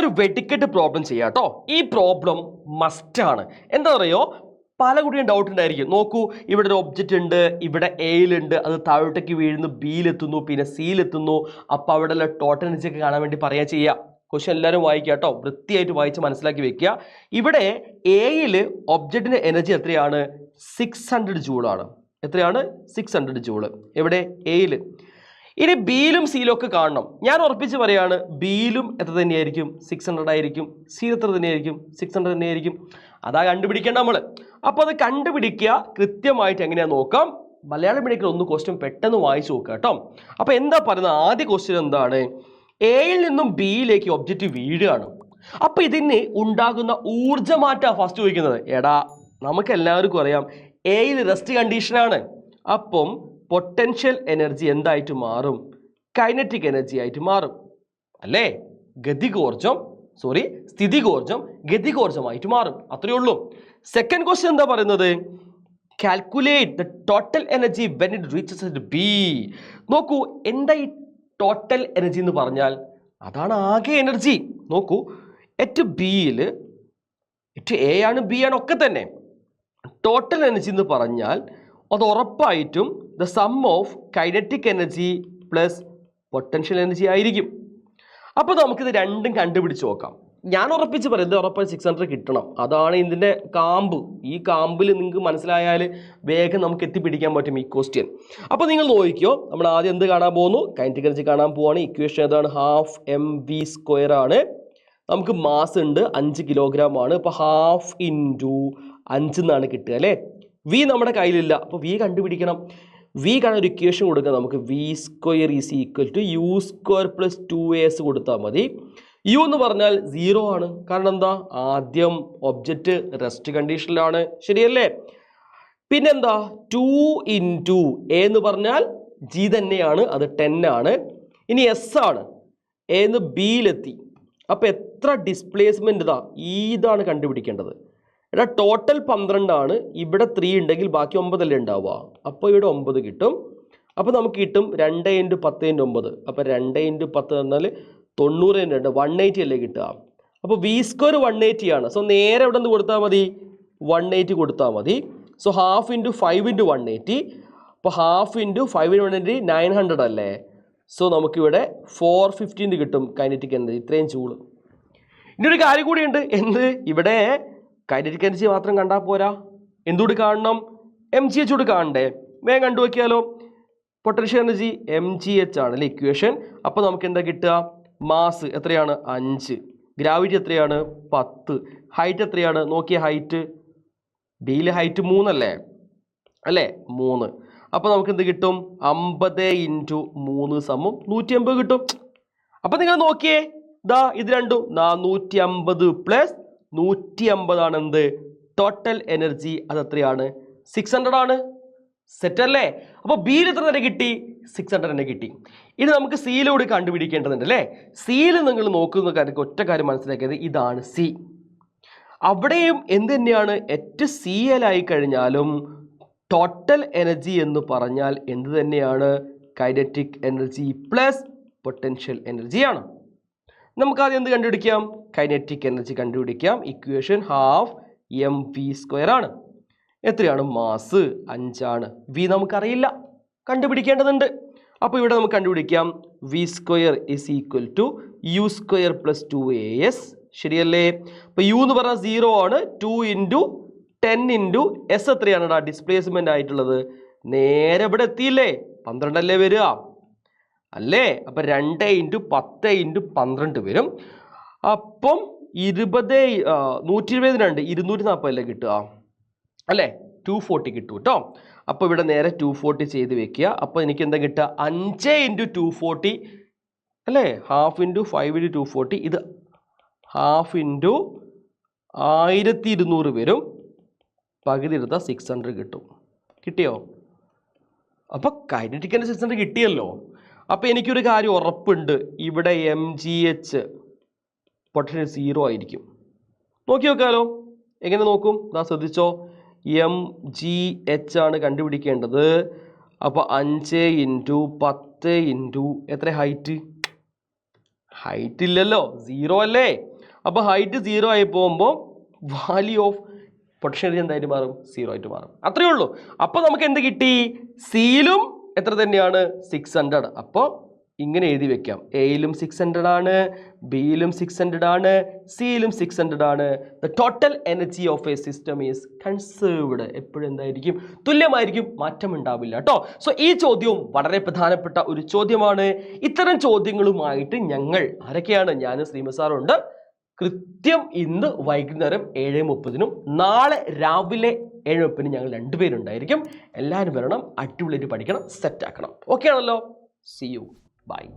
ഞാനൊരു വെടിക്കെട്ട് പ്രോബ്ലം ചെയ്യാം കേട്ടോ. ഈ പ്രോബ്ലം മസ്റ്റാണ്. എന്താ പറയുക, പല കുട്ടിയും ഡൗട്ട് ഉണ്ടായിരിക്കും. നോക്കൂ, ഇവിടെ ഒരു ഒബ്ജക്റ്റ് ഉണ്ട്, ഇവിടെ എയിലുണ്ട്, അത് താഴോട്ടേക്ക് വീഴുന്നു, ബിയിലെത്തുന്നു, പിന്നെ സിയിലെത്തുന്നു. അപ്പോൾ അവിടെയുള്ള ടോട്ടൽ എനർജി ഒക്കെ കാണാൻ വേണ്ടി പറയാ ചെയ്യുക. ക്വസ്റ്റ്യൻ എല്ലാവരും വായിക്കുക കേട്ടോ, വൃത്തിയായിട്ട് വായിച്ച് മനസ്സിലാക്കി വെക്കുക. ഇവിടെ എയിൽ ഒബ്ജക്റ്റിന്റെ എനർജി എത്രയാണ്? 600 ജൂളാണ്. എത്രയാണ്? 600 ജൂള്. എവിടെ? എയിൽ. ഇനി ബിയിലും സിയിലും ഒക്കെ കാണണം. ഞാൻ ഉറപ്പിച്ച് പറയാണ്, ബിയിലും എത്ര തന്നെയായിരിക്കും? 600 ആയിരിക്കും. സിയിൽ എത്ര തന്നെയായിരിക്കും? 600 തന്നെയായിരിക്കും. അതാ കണ്ടുപിടിക്കേണ്ട നമ്മൾ. അപ്പോൾ അത് കണ്ടുപിടിക്കുക കൃത്യമായിട്ട് എങ്ങനെയാ നോക്കാം. മലയാളം മീഡിയത്തിൽ ഒന്ന് ക്വസ്റ്റ്യൻ പെട്ടെന്ന് വായിച്ചു നോക്കുക കേട്ടോ. അപ്പോൾ എന്താ പറയുന്നത്? ആദ്യ ക്വസ്റ്റ്യൻ എന്താണ്? എയിൽ നിന്നും ബിയിലേക്ക് ഒബ്ജക്റ്റ് വീഴുകയാണ്. അപ്പോൾ ഇതിന് ഉണ്ടാകുന്ന ഊർജ്ജമാറ്റാ ഫസ്റ്റ് ചോദിക്കുന്നത്. എടാ, നമുക്ക് എല്ലാവർക്കും അറിയാം എയിൽ റെസ്റ്റ് കണ്ടീഷനാണ്. അപ്പം പൊട്ടൻഷ്യൽ എനർജി എന്തായിട്ട് മാറും? കൈനറ്റിക് എനർജി ആയിട്ട് മാറും അല്ലേ? സ്ഥിതികോർജം ഗതികോർജമായിട്ട് മാറും. അത്രയേ ഉള്ളൂ. സെക്കൻഡ് ക്വസ്റ്റ്യൻ എന്താ പറയുന്നത്? Calculate the total energy when it reaches at B. നോക്കൂ, എന്താ ഈ ടോട്ടൽ എനർജി എന്ന് പറഞ്ഞാൽ? അതാണ് ആകെ എനർജി. നോക്കൂ, എറ്റ് ബിയിൽ, എറ്റ് എ ആണ് ബി ആണ് ഒക്കെ തന്നെ. ടോട്ടൽ എനർജി എന്ന് പറഞ്ഞാൽ അത് ഉറപ്പായിട്ടും the sum of kinetic energy plus potential energy ആയിരിക്കും. അപ്പോൾ നമുക്കിത് രണ്ടും കണ്ടുപിടിച്ച് നോക്കാം. ഞാൻ ഉറപ്പിച്ച് പറയുന്നത് ഉറപ്പായി 600 കിട്ടണം. അതാണ് ഇതിൻ്റെ കാമ്പ്. ഈ കാമ്പിൽ നിങ്ങൾക്ക് മനസ്സിലായാൽ വേഗം നമുക്ക് എത്തിപ്പിടിക്കാൻ പറ്റും ഈ ക്വസ്റ്റ്യൻ. അപ്പോൾ നിങ്ങൾ നോക്കിക്കോ, നമ്മൾ ആദ്യം എന്ത് കാണാൻ പോകുന്നു? കൈനറ്റിക് എനർജി കാണാൻ പോവാണ്. ഇക്വേഷൻ ഏതാണ്? ½ mv² ആണ്. നമുക്ക് മാസ് ഉണ്ട് 5 കിലോഗ്രാം ആണ്. അപ്പോൾ ½ × 5 എന്നാണ് കിട്ടുക അല്ലേ? വി നമ്മുടെ കയ്യിലില്ല, അപ്പോൾ വി കണ്ടുപിടിക്കണം. വി കാണാൻ ഒരു ഇക്വേഷൻ കൊടുക്കുക നമുക്ക്. v² = u² + 2as കൊടുത്താൽ മതി. യു എന്ന് പറഞ്ഞാൽ 0 ആണ്. കാരണം എന്താ? ആദ്യം ഒബ്ജക്റ്റ് റെസ്റ്റ് കണ്ടീഷനിലാണ്, ശരിയല്ലേ? പിന്നെന്താ? 2 × a എന്ന് പറഞ്ഞാൽ ജി തന്നെയാണ്, അത് 10 ആണ്. ഇനി എസ് ആണ്. എ എന്ന് ബിയിലെത്തി. അപ്പോൾ എത്ര ഡിസ്പ്ലേസ്മെന്റ് ഇതാണ് കണ്ടുപിടിക്കേണ്ടത്. എടാ, ടോട്ടൽ 12 ആണ്. ഇവിടെ 3 ഉണ്ടെങ്കിൽ ബാക്കി 9 അല്ലേ ഉണ്ടാവുക. അപ്പോൾ ഇവിടെ 9 കിട്ടും. അപ്പോൾ നമുക്ക് കിട്ടും 2 × 10 × 9. അപ്പോൾ 2 × 10 പറഞ്ഞാൽ 90 × 2 180 അല്ലേ കിട്ടുക. അപ്പോൾ v² 180 ആണ്. സോ നേരെ ഇവിടെ നിന്ന് കൊടുത്താൽ മതി, 180 കൊടുത്താൽ മതി. സോ ½ × 5 × 180. അപ്പോൾ ½ × 5 × 180 900 അല്ലേ? സോ നമുക്കിവിടെ 450 കിട്ടും കൈനറ്റിക് എനർജി, ഇത്രയും ചൂട്. ഇനി ഒരു കാര്യം കൂടിയുണ്ട്. എന്ത്? ഇവിടെ കൈനറ്റിക് എനർജി മാത്രം കണ്ടാൽ പോരാ, എന്തുകൂടി കാണണം? mgh കൂടി കാണണ്ടേ? വേഗം കണ്ടു വയ്ക്കാലോ. പൊട്ടൻഷ്യൽ എനർജി mgh ആണ് അല്ലേ ഇക്വേഷൻ. അപ്പോൾ നമുക്ക് എന്താ കിട്ടുക? മാസ് എത്രയാണ്? 5. ഗ്രാവിറ്റി എത്രയാണ്? 10. ഹൈറ്റ് എത്രയാണ്? നോക്കിയ ഹൈറ്റ്, ബിയിൽ ഹൈറ്റ് 3 അല്ലേ? 3. അപ്പോൾ നമുക്ക് എന്ത് കിട്ടും? 50 × 3 = 150 കിട്ടും. അപ്പോൾ നിങ്ങൾ നോക്കിയേ, ഇത് രണ്ടും 450 + 150 ആണ് എന്ത്? Total energy. അത് എത്രയാണ്? 600 ആണ്. സെറ്റ് അല്ലേ? അപ്പോൾ ബിയിൽ എത്ര തന്നെ കിട്ടി? 600 തന്നെ കിട്ടി. ഇനി നമുക്ക് സിയിലൂടെ കണ്ടുപിടിക്കേണ്ടതുണ്ട് അല്ലേ? സിയിൽ നിങ്ങൾ നോക്കുന്ന കാര്യം ഒറ്റ കാര്യം മനസ്സിലാക്കിയത്, ഇതാണ് സി. അവിടെയും എന്ത് തന്നെയാണ്? എറ്റ് സി എൽ ആയി കഴിഞ്ഞാലും ടോട്ടൽ എനർജി എന്ന് പറഞ്ഞാൽ എന്ത് തന്നെയാണ്? കൈനറ്റിക് എനർജി പ്ലസ് പൊട്ടൻഷ്യൽ എനർജിയാണ്. നമുക്ക് ആദ്യം എന്ത് കണ്ടുപിടിക്കാം? കൈനറ്റിക് എനർജി കണ്ടുപിടിക്കാം. ഇക്വേഷൻ ½ mv² ആണ്. എത്രയാണ്? മാസ് 5 ആണ്. വി നമുക്കറിയില്ല, കണ്ടുപിടിക്കേണ്ടതുണ്ട്. അപ്പോൾ ഇവിടെ നമുക്ക് കണ്ടുപിടിക്കാം. v² = u² + 2as, ശരിയല്ലേ? അപ്പോൾ യു എന്ന് പറഞ്ഞാൽ 0 ആണ്. 2 × 10 × s എത്രയാണ് ഡിസ്പ്ലേസ്മെന്റ് ആയിട്ടുള്ളത്? നേരെ ഇവിടെ എത്തിയില്ലേ? 12 അല്ലേ വരിക അല്ലേ? അപ്പം 2 × 10 × 12 വരും. അപ്പം 120 240 അല്ലേ കിട്ടുക അല്ലേ? 240 കിട്ടും കേട്ടോ. അപ്പോൾ ഇവിടെ നേരെ 240 ചെയ്ത് വെക്കുക. അപ്പോൾ എനിക്ക് എന്താ കിട്ടുക? 5 × 240 അല്ലേ? ½ × 5 × 240. ഇത് ½ × 1200 വരും. പകുതി എടുത്താൽ 600 കിട്ടും. കിട്ടിയോ? അപ്പോൾ കൈനറ്റിക് എനർജി 600 കിട്ടിയല്ലോ. അപ്പോൾ എനിക്കൊരു കാര്യം ഉറപ്പുണ്ട്, ഇവിടെ mgh പൊട്ടൻഷ്യൽ 0 ആയിരിക്കും. നോക്കി നോക്കാലോ. എങ്ങനെ നോക്കും? ശ്രദ്ധിച്ചോ. mgh ആണ് കണ്ടുപിടിക്കേണ്ടത്. അപ്പോൾ 5 × 10 × എത്ര ഹൈറ്റ്? ഹൈറ്റ് ഇല്ലല്ലോ, 0 അല്ലേ? അപ്പോൾ ഹൈറ്റ് 0 ആയി പോകുമ്പോൾ വാല്യൂ ഓഫ് പൊട്ടൻഷ്യൽ എനർജി എന്തായിട്ട് മാറും? 0 ആയിട്ട് മാറും. അത്രയേ ഉള്ളൂ. അപ്പോൾ നമുക്ക് എന്ത് കിട്ടി? സിയിലും എത്ര തന്നെയാണ്? 600. അപ്പോൾ ഇങ്ങനെ എഴുതി വെക്കാം. എയിലും 600 ആണ്, ബിയിലും 600 ആണ്, സിയിലും 600 ആണ്. The total energy of A system is conserved. എപ്പോഴും എന്തായിരിക്കും? തുല്യമായിരിക്കും, മാറ്റം ഉണ്ടാവില്ല കേട്ടോ. സോ ഈ ചോദ്യവും വളരെ പ്രധാനപ്പെട്ട ഒരു ചോദ്യമാണ്. ഇത്തരം ചോദ്യങ്ങളുമായിട്ട് ഞങ്ങൾ ആരൊക്കെയാണ്? ഞാനും ശ്രീമ സാറുണ്ട്. കൃത്യം ഇന്ന് വൈകുന്നേരം 7:30-നും നാളെ രാവിലെ 7:30-നും ഞങ്ങൾ 2 പേരുണ്ടായിരിക്കും. എല്ലാവരും വരണം, അടിപൊളിയായിട്ട് പഠിക്കണം, സെറ്റ് ആക്കണം. ഓക്കെ ആണല്ലോ? See you. Bye.